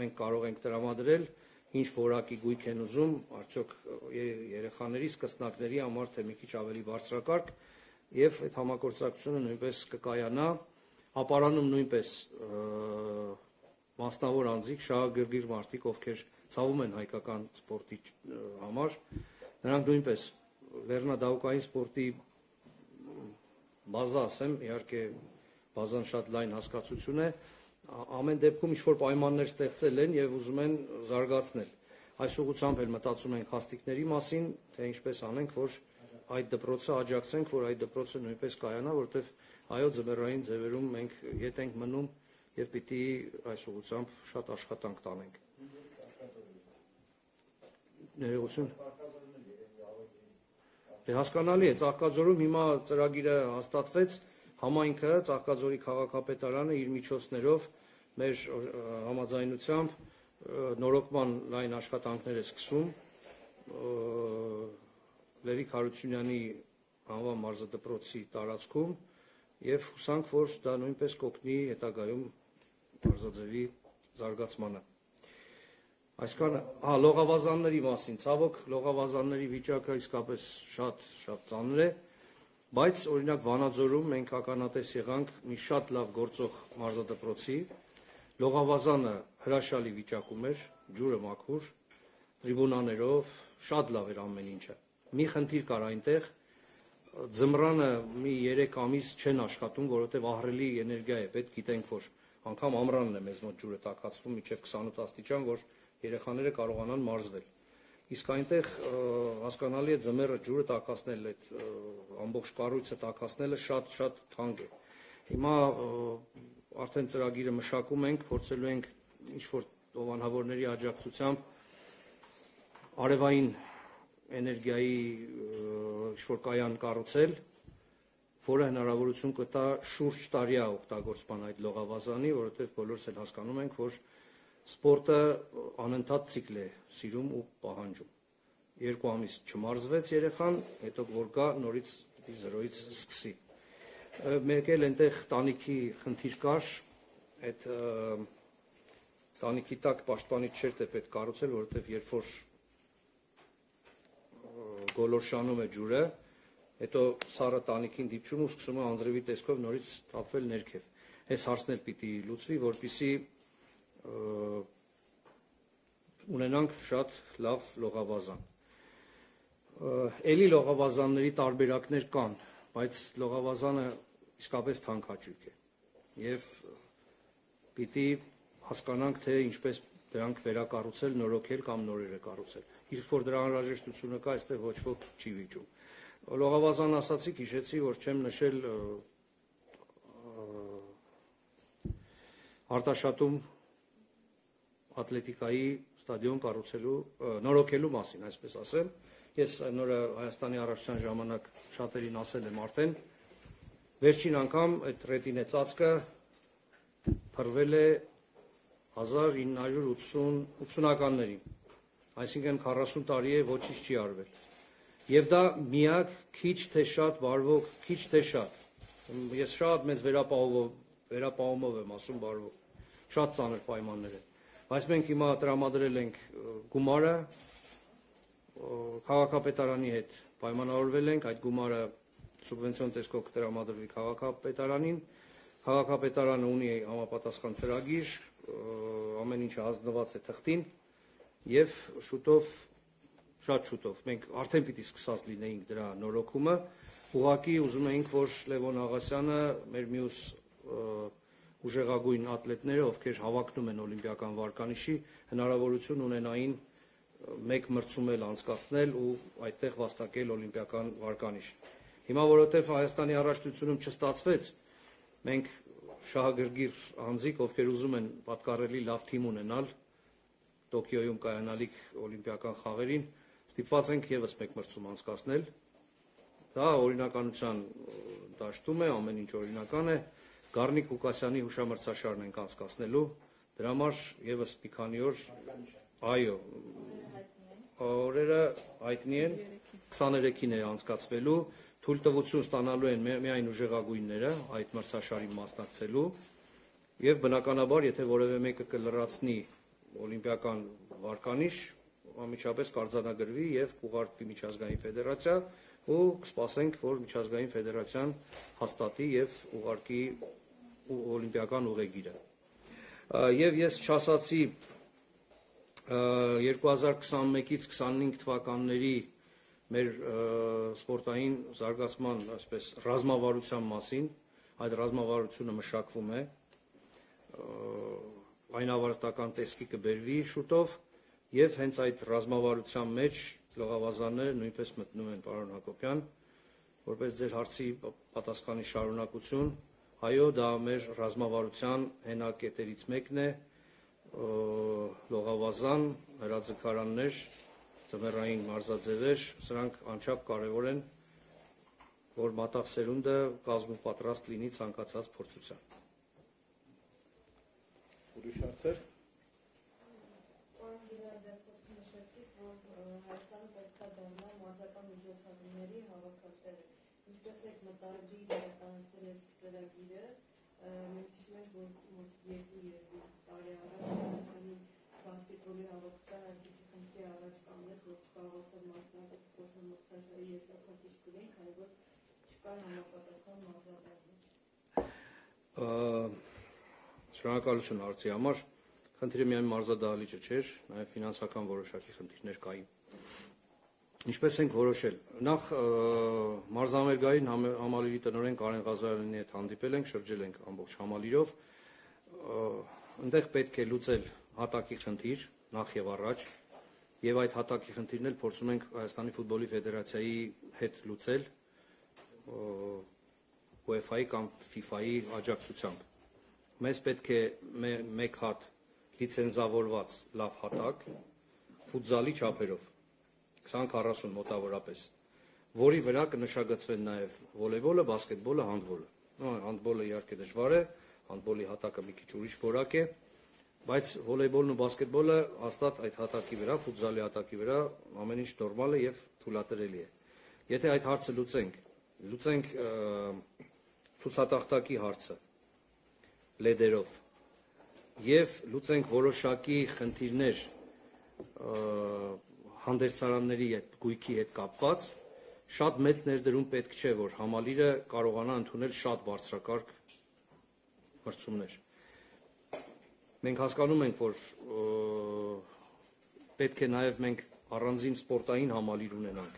Speaker 2: մենք կարող ենք տրամադրել, ինչ որակի գույք են ուզում, արդյոք երեխաների, սկսնակների համար թե մի քիչ ավելի բարձրակարգ, և այդ համագործակցությունը նույնպես կկայանա, ապարանում նույնպես մասնավոր անձիկ, շահագրգիռ մարդիկ, ովքեր ցավում են հայկական սպորտի համար, նրանք նույնպես լեռնադահուկային սպորտի բազա ասեմ, իհարկե բազան շատ լայն հասկացություն է, ամեն դեպքում ինչ-որ պայմաններ ստեղծել են և ուզում են զարգացնել։ Այս ուղղությամբ էլ մտածում ենք հաստիկների մասին, թե ինչպես անենք, որ այդ դպրոցը աջակցենք, որ այդ դպրոցը նույնպես կայանա, որովհետև այո ձմեռային ձևերում մենք ետ ենք մնում և պիտի այս ուղղությամբ շատ աշխատանք տանենք։ Ներողություն։ Հասկանալի է, Ծաղկաձորում հիմա ծրագիրը հաստատվեց, համայնքը, Ծաղկաձորի քաղաքապետարանը իր միջոցներով մեր համաձայնությամբ նորոգման լայն աշխատանքներ է սկսում Լևիկ Հարությունյանի անվան մարզադպրոցի տարածքում և հուսանք, որ դա նույնպես կօգնի հետագայում մարզաձևի զարգացմանը։ Այսքանը, լողավազանների մասին, ցավոք լողավազանների վիճակը իսկապես շատ ծանր է, բայց օրինակ Վանաձորում մենք ականատես եղանք մի շատ լավ գործող մարզադպրոցի, լողավազանը հրաշալի վիճակում էր, ջուրը մաքուր, տրիբունաներով, շատ լավ էր ամեն ինչը։ Մի խնդիր կար այնտեղ, ձմռանը մի 3 ամիս չեն աշխատում, որովհետև ահռելի էներգիա է պետք, գիտենք, որ անգամ ամռանն է մեզ մոտ ջուրը տաքացվում մինչև 28 աստիճան, որ երեխաները կարողանան մարզվել։ Իսկ այնտեղ հասկանալի է ձմեռը ջուրը տաքացնել, այդ ամբողջ կառույցը տաքացնելը շատ թանկ է։ Հիմա արդեն ծրագիրը մշակում ենք, փորձելու ենք ինչ-որ հովանավորների աջակցությամբ արևային էներգիայի ինչ-որ կայան կառուցել, որը հնարավորություն կտա շուրջ տարյա օգտագործման այդ լողավազանի, որովհետև բոլորս էլ հասկանում ենք, որ սպորտը անընդհատ ցիկլ է սիրում ու պահանջում։ 2 ամիս չմարզվեց երեխան, հետո որ գա նորից զրոյից սկսի։ Մեկ էլ այնտեղ տանիքի խնդիր կար, այդ տանիքի տակ պաշտպանիչ չէր պետք կառուցել, որովհետև երբ որ գոլորշանում է ջուրը, հետո սառը տանիքին դիպչում ու սկսում է անձրևի տեսքով նորից թափվել ներքև։ Այս հարցն էլ պիտի լուծվի, որպեսզի ունենանք շատ լավ լողավազան։ Էլի լողավազանների տարբերակներ կան, բայց լողավազանը իսկապես թանկ է եւ պիտի հասկանանք, թե ինչպես դրանք վերակառուցել, նորոգել կամ նորերը կառուցել։ Իսկ որ դրա անհրաժեշտությունը կա, այստեղ ոչ ոք չի վիճում։ Լողավազան ասացիք, հիշեցի, որ չեմ նշել Արտաշատում ատլետիկայի ստադիոն կառուցելու, նորոգելու մասին, այսպես ասեմ։ Ես այն օրը Հայաստանի առաջնության ժամանակ շատերին ասել եմ արդեն, վերջին անգամ այդ ռետինե ծածկը փռվել է 1980-ականներին, այսինքն 40 տարի է ոչինչ չի արվել։ Եվ դա միակ քիչ թե շատ բարվոք, քիչ թե շատ, ես շատ մեծ վերապահումով եմ ասում բարվոք, շատ ծանր պայմաններ են, բայց մենք հիմա տրամադրել ենք գումարը, քաղաքապետարանի հետ պայմանավորվել ենք, այդ գումարը սուբվենցիոն տեսքով կտրամադրվի քաղաքապետարանին, քաղաքապետարանը ունի համապատասխան ծրագիր, ամեն ինչը հանձնված է թղթին եւ շուտով, շատ շուտով մենք արդեն պիտի սկսած լինեինք դրա նորոգումը, ուղղակի ուզում էինք, որ Լևոն Աղասյանը, մեր մյուս ուժեղագույն ատլետները, ովքեր հավակնում են օլիմպիական վարկանիշի, հնարավորություն ունենային մեկ մրցում էլ անցկացնել ու այդտեղ վաստակել օլիմպիական վարկանիշ։ Հիմա որովհետև Հայաստանի առաջնությունում չստացվեց, մենք շահագրգիռ անձիկ, ովքեր ուզում են պատկառելի լավ թիմ ունենալ Տոկիոյում կայանալիք օլիմպիական խաղերին, ստիպված ենք եւս մեկ մրցում անցկացնել։ Դա օրինականության դաշտում է, ամեն ինչ օրինական է։ Գառնիկ Ղուկասյանի հուշամրցաշարն ենք անցկացնելու, դրա համար եւս մի քանի օր, այո, օրերը հայտնի են, 23-ին է անցկացվելու, թույլտվություն ստանալու են միայն ուժեղագույնները այդ մրցաշարին մասնակցելու եւ բնականաբար, եթե որևէ մեկը կլրացնի օլիմպիական վարկանիշ, անմիջապես կարձանագրվի եւ կուղարկվի միջազգային ֆեդերացիա ու կսպասենք, որ միջազգային ֆեդերացիան հաստատի եւ ուղարկի օլիմպիական ուղեգիրը։ Եվ ես չասացի 2021-ից 25 թվականների մեր սպորտային զարգացման, այսպես, ռազմավարության մասին, այդ ռազմավարությունը մշակվում է, այն ավարտական տեսքի կբերվի շուտով եւ հենց այդ ռազմավարության մեջ լողավազանները նույնպես մտնում են, պարոն Հակոբյան, որպես ձեր հարցի պատասխանի շարունակություն, այո, դա մեր ռազմավարության հենակետերից մեկն է, լողավազան, հրաձգարաններ, ձմեռային մարզաձևեր, սրանք անչափ կարևոր են, որ մատաղ սերունդը կազմապատրաստ լինի ցանկացած փորձության։
Speaker 3: Ուրիշ հարցեր։ Հայաստանը պետք է դառնա մարզական միջոցառումների հավաքատերը։ Ինչպես եք մտադիր իրականացնել այդ ծրագիրը, մենք հիշում ենք, որ մոտ 2 տարի առաջ Հայաստանի բասկետբոլի հավաքականը այսպիսի խնդրի առաջ կանգնեց, որ չկարողացավ մասնակցել մրցաշարի եզրափակիչ կլինի, քանի որ չկար համապատասխան մարզաբաններ։
Speaker 2: Շնորհակալություն հարցի համար։ Խնդիրը միայն մարզադահլիճը չէր, նաև ֆինանսական որոշակի խնդիրներ կային։ Ինչպես ենք որոշել։ Նախ մարզամերգային համալիրի տնօրեն Կարեն Ղազարյանի հետ հանդիպել ենք, շրջել ենք ամբողջ համալիրով։ Այնտեղ պետք է լուծել հատակի խնդիր, նախ եւ առաջ, եւ այդ հատակի խնդիրն էլ փորձում ենք Հայաստանի ֆուտբոլի ֆեդերացիայի հետ լուծել UEFA-ի կամ FIFA-ի աջակցությամբ։ Մեզ պետք է մեկ հատ լիցենզավորված լավ հատակ, ֆուտզալի չափերով, 20-40 մոտավորապես, որի վրա կնշագծվեն նաև վոլեյբոլը, բասկետբոլը, հանդբոլը։ Հանդբոլը իհարկե դժվար է, հանդբոլի հատակը մի քիչ ուրիշ որակ է, բայց վոլեյբոլն ու բասկետբոլը հաստատ այդ հատակի վրա, ֆուտզալի հատակի վրա ամեն ինչ նորմալ է եւ թույլատրելի է։ Եթե այդ հարցը լուծենք ցուցատախտակի հարցը լեդերով եւ լուծենք որոշակի խնդիրներ հանդերձարանների հետ, գույքի հետ կապված, շատ մեծ ներդրում պետք չէ, որ համալիրը կարողանա ընդունել շատ բարձրակարգ մրցումներ։ Մենք հասկանում ենք, որ պետք է նաև մենք առանձին սպորտային համալիր ունենանք,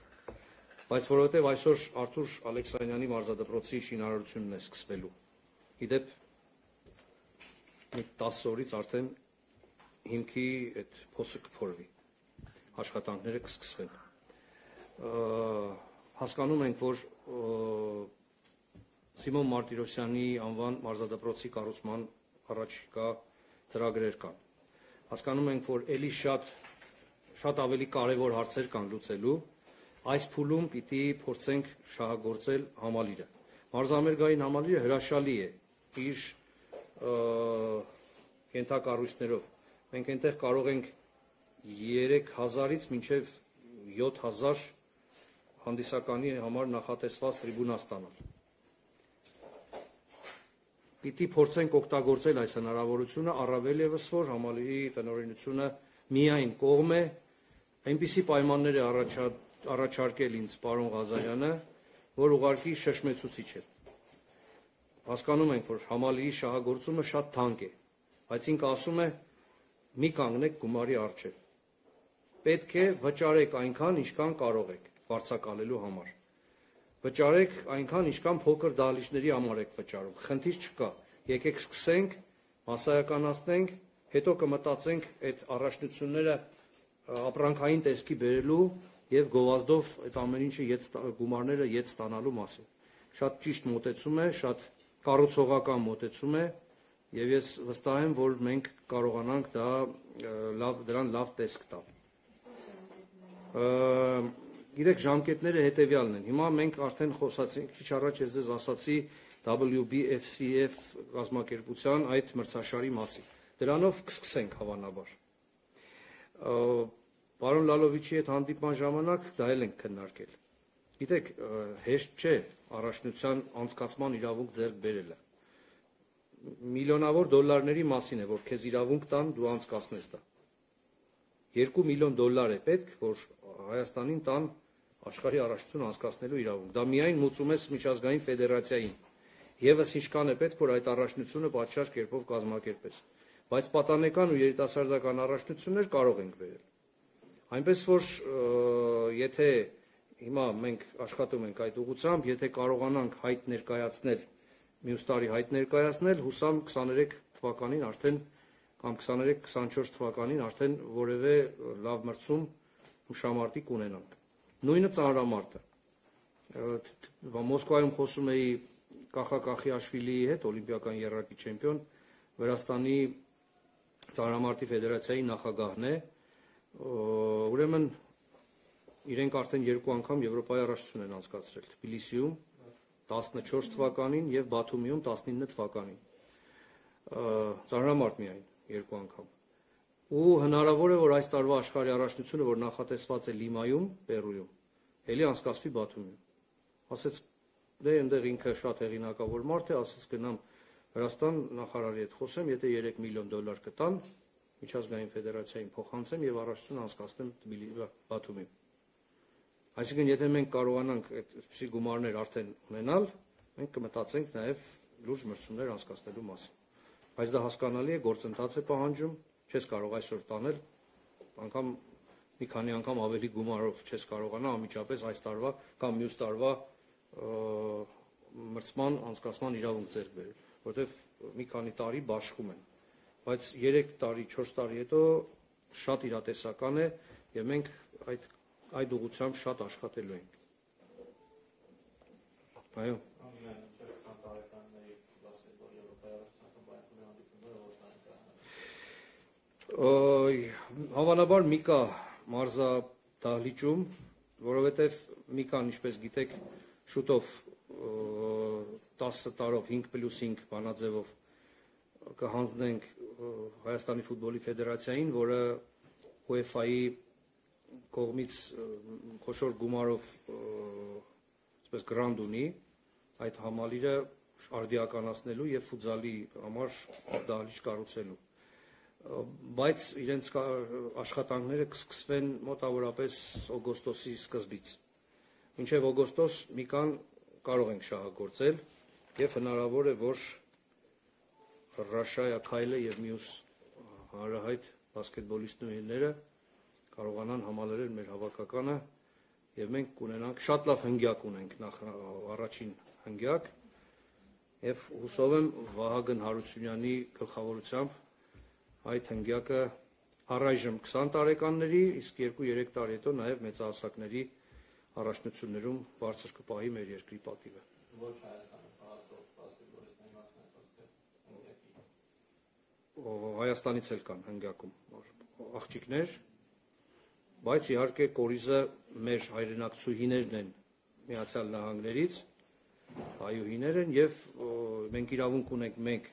Speaker 2: բայց որովհետև այսօր Արթուր Ալեքսանյանի մարզադպրոցի շինարարությունն է սկսվելու։ Իդեպ մի 10 օրից արդեն հիմքի այդ փոսը կփորվի, աշխատանքները կսկսվեն։ Հասկանում ենք, որ Սիմոն Մարտիրոսյանի անվան մարզադպրոցի կառուցման առաջիկա ծրագրեր կան։ Հասկանում ենք, որ ելի շատ ավելի կարևոր հարցեր կան լուծելու, այս փուլում պիտի փորձենք շահագործել համալիրը։ Մարզամերգային համալիրը հրաշալի է իր ենթակառույցներով։ Մենք այնտեղ կարող ենք 3000-ից մինչև 7000 հանդիսականի համար նախատեսված տրիբունա ստանալ։ Պիտի փորձենք օգտագործել այս հնարավորությունը, առավել ևս որ համալիրի տնօրինությունը միայն կողմ է այնպիսի պայմաններ է առաջարկել ինձ պարոն Ղազարյանը, որ ուղղակի շշմեցուցիչ է։ Հասկանում ենք, որ համալիրի շահագործումը շատ թանկ է, բայց ինքը ասում է՝ մի կանգնեք գումարի առջև։ Պետք է վճարեք այնքան, ինչքան կարող եք վարձակալելու համար։ Վճարեք այնքան, ինչքան փոքր դահլիճների համար եք վճարում։ Խնդիր չկա։ Եկեք սկսենք, մասսայականացնենք, հետո կմտածենք այդ առաջնությունները ապրանքային տեսքի բերելու եւ գովազդով այդ ամեն ինչը գումարները ետ ստանալու մասին։ Շատ ճիշտ մոտեցում է, շատ կառուցողական մոտեցում է եւ ես վստահ եմ, որ մենք կարողանանք դրան լավ տեսք տալ։ Գիտեք, ժամկետները հետեւյալն են։ Հիմա մենք արդեն խոսացինք, քիչ առաջ ես ձեզ ասացի WBFCF կազմակերպության այդ մրցաշարի մասին։ Դրանով կսկսենք հավանաբար։ Պարոն Լալովիչի հետ հանդիպման ժամանակ դա էլ ենք քննարկել։ Գիտեք, հեշտ չէ առաջնության անցկացման իրավունք ձեռք բերելը։ Միլիոնավոր դոլարների մասին է, որ քեզ իրավունք տան, դու անցկացնես դա։ $2 միլիոն է պետք, որ Հայաստանին տան աշխարհի առաջնություն անցկացնելու իրավունք։ Դա միայն մուծում ես միջազգային ֆեդերացիային։ Եվս ինչքան է պետք, որ այդ առաջնությունը պատշաճ կերպով կազմակերպես։ Բայց պատանեկան ու երիտասարդական առաջնություններ կարող ենք բերել։ Այնպես որ եթե հիմա մենք աշխատում ենք այդ ուղղությամբ, եթե կարողանանք հայտ ներկայացնել, մյուս տարի հայտ ներկայացնել, հուսամ 23 թվականին արդեն կամ 23-24 թվականին արդեն որևէ լավ մրցում հուշամարտի կունենանք։ Նույնը ծանրամարտը։ Մոսկվայում խոսում էի Կախակախիաշվիլիի հետ, օլիմպիական եռակի չեմպիոն, Վրաստանի ծանրամարտի ֆեդերացիայի նախագահն է, ուրեմն իրենք արդեն 2 անգամ Եվրոպայի առաջնություն են անցկացրել Թբիլիսիում 14 թվականին եւ Բաթումիում 19 թվականին։ Ծանրամարտ միայն 2 անգամ։ Ու հնարավոր է, որ այս տարվա աշխարհի առաջնությունը, որ նախատեսված է Լիմայում, Պերույում, ելի անցկացվի Բաթումիում։ Ասեց դե այնտեղ ինքը շատ հեղինակավոր մարդ է, ասեց գնամ Վրաստան նախարարի հետ խոսեմ, եթե $3 միլիոն կտան, միջազգային ֆեդերացիային փոխանցեմ եւ առաջնություն անցկացնեմ Բաթումիում։ Այսինքն, եթե մենք կարողանանք այդպիսի գումարներ արդեն ունենալ, մենք կմտածենք նաեւ լուրջ մրցումներ անցկացնելու մասին։ Բայց դա հասկանալի է, գործընթաց է պահանջում, չես կարող այսօր տանել, անգամ մի քանի անգամ ավելի գումարով չես կարողանա անմիջապես այս տարվա կամ մյուս տարվա մրցման անցկացման իրավունք ձեռք բերել, որովհետև մի քանի տարի բաշխում են։ Բայց 3 տարի, 4 տարի հետո շատ իրատեսական է եւ մենք այդ ուղղությամբ շատ աշխատելու ենք։ Այո։ Հավանաբար մի կա մարզա դահլիճում, որովհետև մի կան, ինչպես գիտեք, շուտով 10 տարով 5+5 բանաձևով կհանձնենք Հայաստանի ֆուտբոլի ֆեդերացիային, որը UEFA-ի կողմից խոշոր գումարով այսպես գրանտ ունի այդ համալիրը արդիականացնելու եւ ֆուտզալի համար դահլիճ կառուցելու։ բայց իրենց աշխատանքները կսկսվեն մոտավորապես օգոստոսի սկզբից։ Մինչև օգոստոս մի կան կարող ենք շահագործել եւ հնարավոր է, որ Ռաշայա Քայլը եւ մյուս հանրահայտ բասկետբոլիստները կարողանան համալրել մեր հավաքականը եւ մենք կունենանք շատ լավ հնգյակ ունենք նախ առաջին հնգյակ եւ հուսով եմ Վահագն Հարությունյանի գլխավորությամբ այդ հնգյակը առայժմ 20 տարեկանների, իսկ 2-3 տարի հետո նաեւ մեծահասակների առաջնություններում բարձր կպահի մեր երկրի պատիվը։ Ոչ Հայաստանում խաղացող բասկետբոլիստների մասնակցել։ Հայաստանից էլ կան հնգյակում աղջիկներ, բայց իհարկե կորիզը մեր հայրենակցուհիներն են Միացյալ Նահանգներից, հայուհիներ են եւ մենք իրավունք ունենք մենք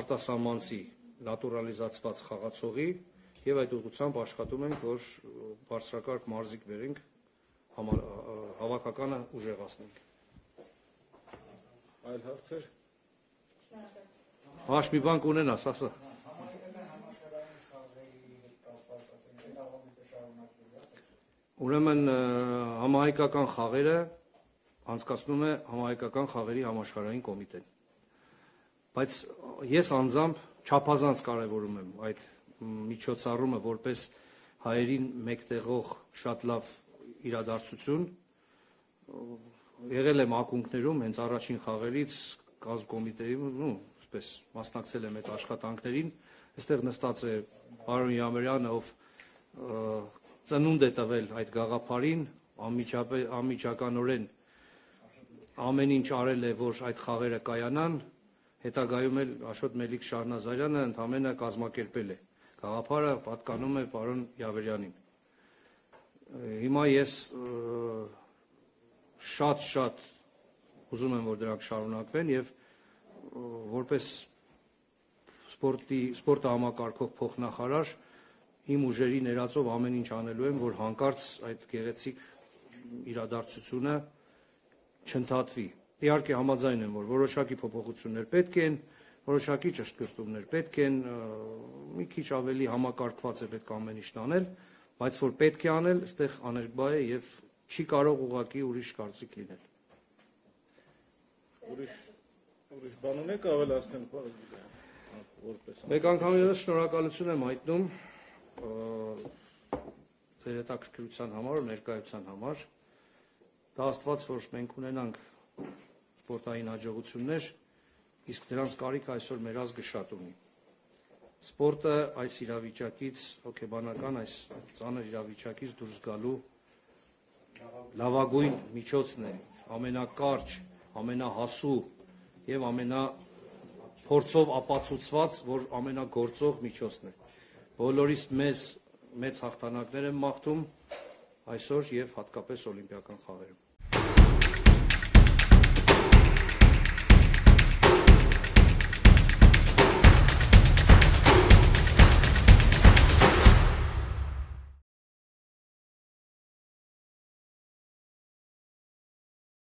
Speaker 2: արտասահմանցի նատուրալիզացված խաղացողի եւ այդ ուղղությամբ աշխատում ենք, որ բարձրակարգ մարզիկ բերենք, հավաքականը ուժեղացնենք։
Speaker 4: Այլ հարցեր։
Speaker 2: Հաշ մի բան կունենաս, ասա։ Ուրեմն համահայկական խաղերը անցկացնում է համահայկական խաղերի համաշխարհային կոմիտեն։ Բայց ես անձամբ չափազանց կարևորում եմ այդ միջոցառումը որպես հայերին մեկտեղող շատ լավ իրադարձություն։ Եղել եմ ակունքներում հենց առաջին խաղերից կազմկոմիտեի, այսպես մասնակցել եմ այդ աշխատանքներին։ Այստեղ նստած է պարոն Յամերյանը, ով ծնունդ է տվել այդ գաղափարին, անմիջականորեն ամեն ինչ արել է, որ այդ խաղերը կայանան, հետագայում էլ Աշոտ Մելիք Շահնազարյանը ընդամենը կազմակերպել է։ Գաղափարը պատկանում է պարոն Յավերյանին։ Հիմա ես շատ ուզում եմ, որ դրանք շարունակվեն եւ որպես սպորտը համակարգող փոխնախարար իմ ուժերի ներածով ամեն ինչ անելու եմ, որ հանկարծ այդ գեղեցիկ իրադարձությունը չընդհատվի։ Իհարկե համաձայն եմ, որ որոշակի փոփոխություններ պետք են, որոշակի ճշգրտումներ պետք են, մի քիչ ավելի համակարգված է պետք ամեն ինչն անել, բայց որ պետք է անել, այստեղ աներկբա է եւ չի կարող ուղղակի ուրիշ կարծիք լինել։
Speaker 4: Ուրիշ բան ունեք ավելացնել որպես։
Speaker 2: Մեկ անգամ եւս շնորհակալություն եմ հայտնում ձեր հետաքրքրության համար, ներկայության համար։ Դա Աստված, որ մենք ունենանք սպորտային հաջողություններ, իսկ դրանց կարիք այսօր մեր ազգը շատ ունի։ Սպորտը այս իրավիճակից, հոգեբանական այս ծանր իրավիճակից դուրս գալու լավագույն միջոցն է, ամենակարճ, ամենահասու եւ ամենափորձով ապացուցված, որ ամենագործող միջոցն է։ Բոլորիս մեծ հաղթանակներ եմ մաղթում այսօր եւ հատկապես օլիմպիական խաղերում։